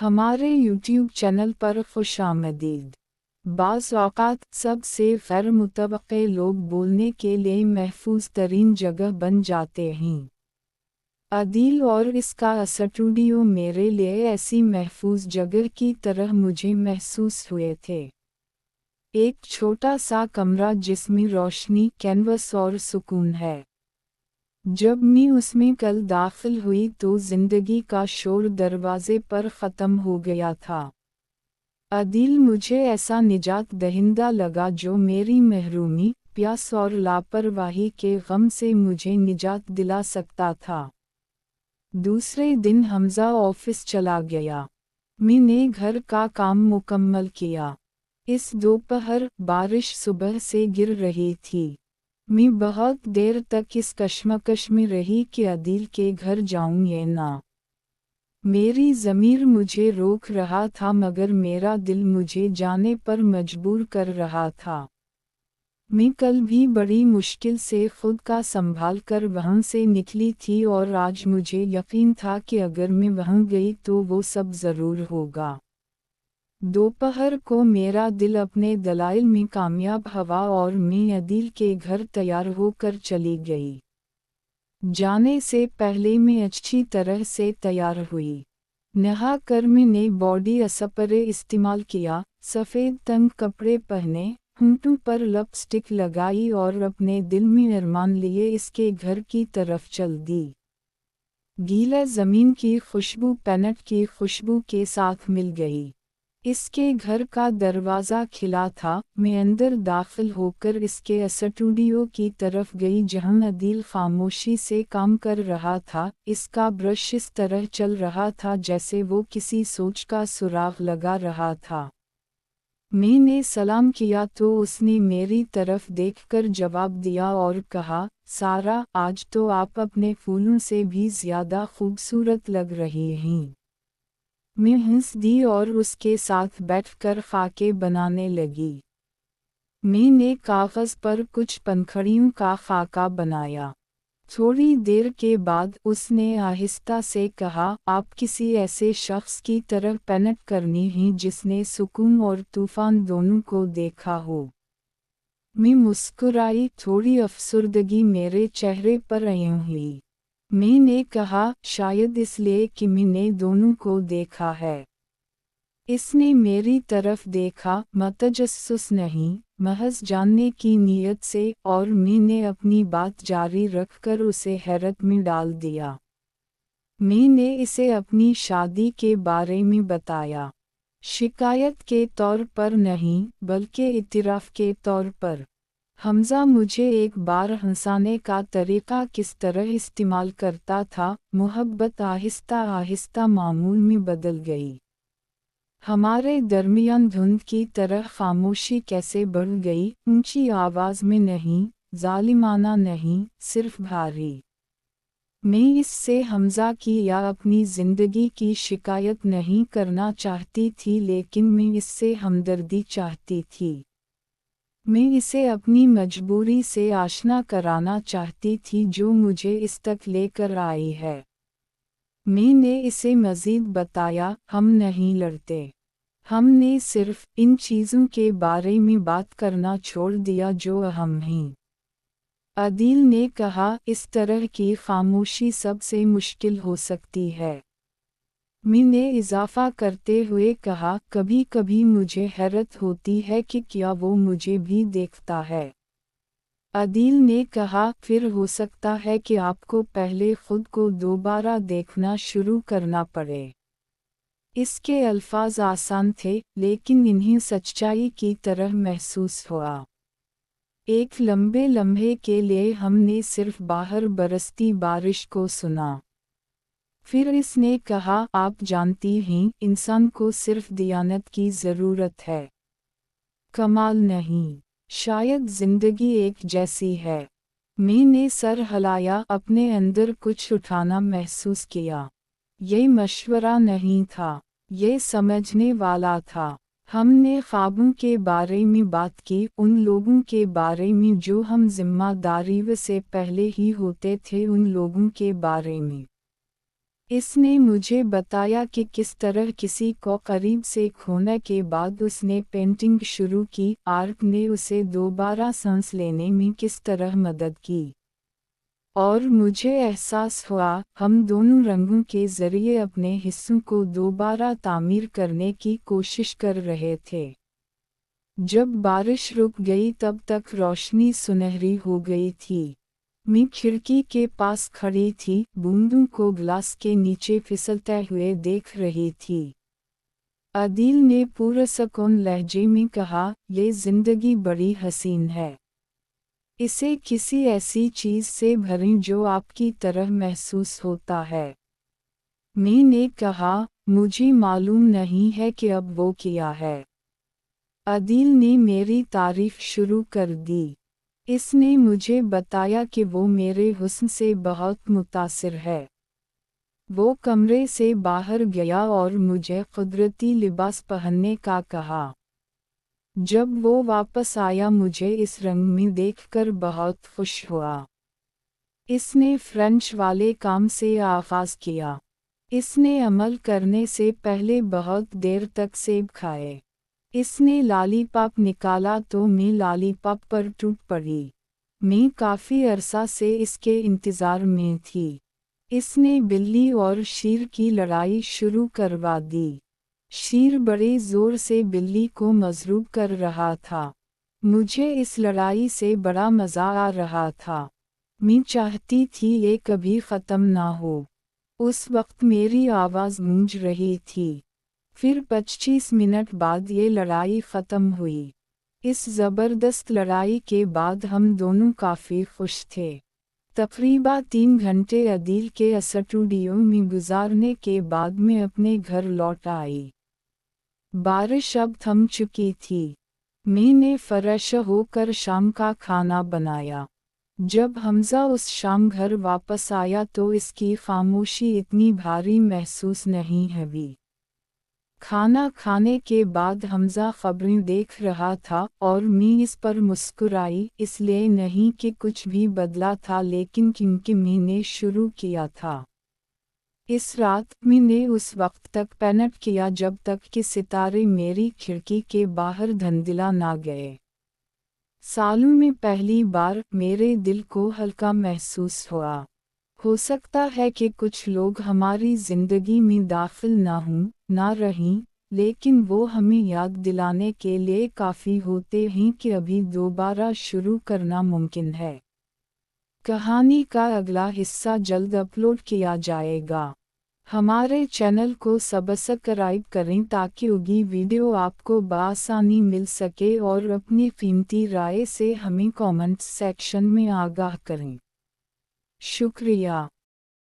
हमारे YouTube channel पर खुशामदीद। बाज़ औक़ात सबसे गैर मुतवक्के लोग बोलने के लिए महफूज तरीन जगह बन जाते हैं। अदील और इसका स्टूडियो मेरे लिए ऐसी महफूज जगह की तरह मुझे महसूस हुए थे। एक छोटा सा कमरा जिसमें रोशनी, कैनवस और सुकून है। जब मैं उसमें कल दाखिल हुई तो जिंदगी का शोर दरवाजे पर ख़त्म हो गया था। अदील मुझे ऐसा निजात दहिंदा लगा जो मेरी महरूमी, प्यास और लापरवाही के गम से मुझे निजात दिला सकता था। दूसरे दिन हमज़ा ऑफिस चला गया। मैंने घर का काम मुकम्मल किया। इस दोपहर बारिश सुबह से गिर रही थी। मैं बहुत देर तक इस कश्मकश में रही कि अदील के घर जाऊं या ना। मेरी ज़मीर मुझे रोक रहा था मगर मेरा दिल मुझे जाने पर मजबूर कर रहा था। मैं कल भी बड़ी मुश्किल से खुद का संभाल कर वहाँ से निकली थी और आज मुझे यकीन था कि अगर मैं वहाँ गई तो वो सब ज़रूर होगा। दोपहर को मेरा दिल अपने दलाइल में कामयाब हुआ और मैं अदील के घर तैयार होकर चली गई। जाने से पहले मैं अच्छी तरह से तैयार हुई। नहा कर मैंने बॉडी स्प्रे इस्तेमाल किया, सफ़ेद तंग कपड़े पहने, होंठों पर लिपस्टिक लगाई और अपने दिल में अरमान लिए इसके घर की तरफ चल दी। गीला ज़मीन की खुशबू पेनट की खुशबू के साथ मिल गई। इसके घर का दरवाज़ा खिला था। मैं अंदर दाखिल होकर इसके स्टूडियो की तरफ गई जहां अदील खामोशी से काम कर रहा था। इसका ब्रश इस तरह चल रहा था जैसे वो किसी सोच का सुराग लगा रहा था। मैंने सलाम किया तो उसने मेरी तरफ देखकर जवाब दिया और कहा, सारा, आज तो आप अपने फूलों से भी ज़्यादा खूबसूरत लग रही हैं। मैं हंस दी और उसके साथ बैठकर खाके बनाने लगी। मैंने कागज़ पर कुछ पंखड़ियों का खाका बनाया। थोड़ी देर के बाद उसने आहिस्ता से कहा, आप किसी ऐसे शख्स की तरह पेनट करनी है जिसने सुकून और तूफ़ान दोनों को देखा हो। मैं मुस्कुराई, थोड़ी अफसुर्दगी मेरे चेहरे पर आई हुई। मैंने कहा, शायद इसलिए कि मैंने दोनों को देखा है। इसने मेरी तरफ देखा, मतजस्सुस नहीं, महज जानने की नीयत से, और मैंने अपनी बात जारी रखकर उसे हैरत में डाल दिया। मैंने इसे अपनी शादी के बारे में बताया। शिकायत के तौर पर नहीं, बल्कि इतराफ़ के तौर पर। हमज़ा मुझे एक बार हंसाने का तरीक़ा किस तरह इस्तेमाल करता था। मोहब्बत आहिस्ता आहिस्ता मामूल में बदल गई। हमारे दरमियान धुंध की तरह खामोशी कैसे बढ़ गई, ऊंची आवाज़ में नहीं, जालिमाना नहीं, सिर्फ भारी। मैं इससे हमज़ा की या अपनी ज़िंदगी की शिकायत नहीं करना चाहती थी, लेकिन मैं इससे हमदर्दी चाहती थी। मैं इसे अपनी मजबूरी से आशना कराना चाहती थी जो मुझे इस तक लेकर आई है। मैंने इसे मज़ीद बताया, हम नहीं लड़ते। हमने सिर्फ इन चीज़ों के बारे में बात करना छोड़ दिया जो अहम हैं। अदील ने कहा, इस तरह की खामोशी सबसे मुश्किल हो सकती है। मैंने इजाफ़ा करते हुए कहा, कभी कभी मुझे हैरत होती है कि क्या वो मुझे भी देखता है। अदील ने कहा, फिर हो सकता है कि आपको पहले खुद को दोबारा देखना शुरू करना पड़े। इसके अल्फाज आसान थे, लेकिन इन्हें सच्चाई की तरह महसूस हुआ। एक लंबे लम्हे के लिए हमने सिर्फ बाहर बरसती बारिश को सुना। फिर इसने कहा, आप जानती हैं, इंसान को सिर्फ दियानत की ज़रूरत है, कमाल नहीं। शायद ज़िंदगी एक जैसी है। मैंने सर हिलाया, अपने अंदर कुछ उठाना महसूस किया। ये मशवरा नहीं था, ये समझने वाला था। हमने ख्वाबों के बारे में बात की, उन लोगों के बारे में जो हम जिम्मेदारी से पहले ही होते थे, उन लोगों के बारे में اس نے مجھے بتایا کہ کس طرح کسی کو قریب سے کھونے کے بعد اس نے پینٹنگ شروع کی، آرٹ نے اسے دوبارہ سانس لینے میں کس طرح مدد کی۔ اور مجھے احساس ہوا، ہم دونوں رنگوں کے ذریعے اپنے حصوں کو دوبارہ تعمیر کرنے کی کوشش کر رہے تھے۔ جب بارش رک گئی تب تک روشنی سنہری ہو گئی تھی۔ میں کھڑکی کے پاس کھڑی تھی، بوندوں کو گلاس کے نیچے پھسلتے ہوئے دیکھ رہی تھی۔ عادل نے پرسکون لہجے میں کہا، یہ زندگی بڑی حسین ہے۔ اسے کسی ایسی چیز سے بھریں جو آپ کی طرح محسوس ہوتا ہے۔ میں نے کہا، مجھے معلوم نہیں ہے کہ اب وہ کیا ہے۔ عادل نے میری تعریف شروع کر دی۔ اس نے مجھے بتایا کہ وہ میرے حسن سے بہت متاثر ہے۔ وہ کمرے سے باہر گیا اور مجھے قدرتی لباس پہننے کا کہا۔ جب وہ واپس آیا مجھے اس رنگ میں دیکھ کر بہت خوش ہوا۔ اس نے فرینچ والے کام سے آغاز کیا۔ اس نے عمل کرنے سے پہلے بہت دیر تک سیب کھائے۔ اس نے لالی پاپ نکالا تو میں لالی پاپ پر ٹوٹ پڑی۔ میں کافی عرصہ سے اس کے انتظار میں تھی۔ اس نے بلی اور شیر کی لڑائی شروع کروا دی۔ شیر بڑے زور سے بلی کو مضروب کر رہا تھا۔ مجھے اس لڑائی سے بڑا مزہ آ رہا تھا۔ میں چاہتی تھی یہ کبھی ختم نہ ہو۔ اس وقت میری آواز گونج رہی تھی۔ پھر 25 منٹ بعد یہ لڑائی ختم ہوئی۔ اس زبردست لڑائی کے بعد ہم دونوں کافی خوش تھے۔ تقریباً 3 گھنٹے عادل کے اسٹوڈیو میں گزارنے کے بعد میں اپنے گھر لوٹ آئی۔ بارش اب تھم چکی تھی۔ میں نے فریش ہو کر شام کا کھانا بنایا۔ جب حمزہ اس شام گھر واپس آیا تو اس کی خاموشی اتنی بھاری محسوس نہیں ہوئی۔ کھانا کھانے کے بعد حمزہ خبریں دیکھ رہا تھا اور میں اس پر مسکرائی، اس لیے نہیں کہ کچھ بھی بدلا تھا لیکن کیونکہ میں نے شروع کیا تھا۔ اس رات میں نے اس وقت تک پینٹ کیا جب تک کہ ستارے میری کھڑکی کے باہر دھندلا نہ گئے۔ سالوں میں پہلی بار میرے دل کو ہلکا محسوس ہوا۔ ہو سکتا ہے کہ کچھ لوگ ہماری زندگی میں داخل نہ ہوں، نہ رہیں، لیکن وہ ہمیں یاد دلانے کے لیے کافی ہوتے ہیں کہ ابھی دوبارہ شروع کرنا ممکن ہے۔ کہانی کا اگلا حصہ جلد اپلوڈ کیا جائے گا۔ ہمارے چینل کو سبسکرائب کریں تاکہ اگلی ویڈیو آپ کو بآسانی مل سکے اور اپنی قیمتی رائے سے ہمیں کامنٹ سیکشن میں آگاہ کریں۔ شکریہ۔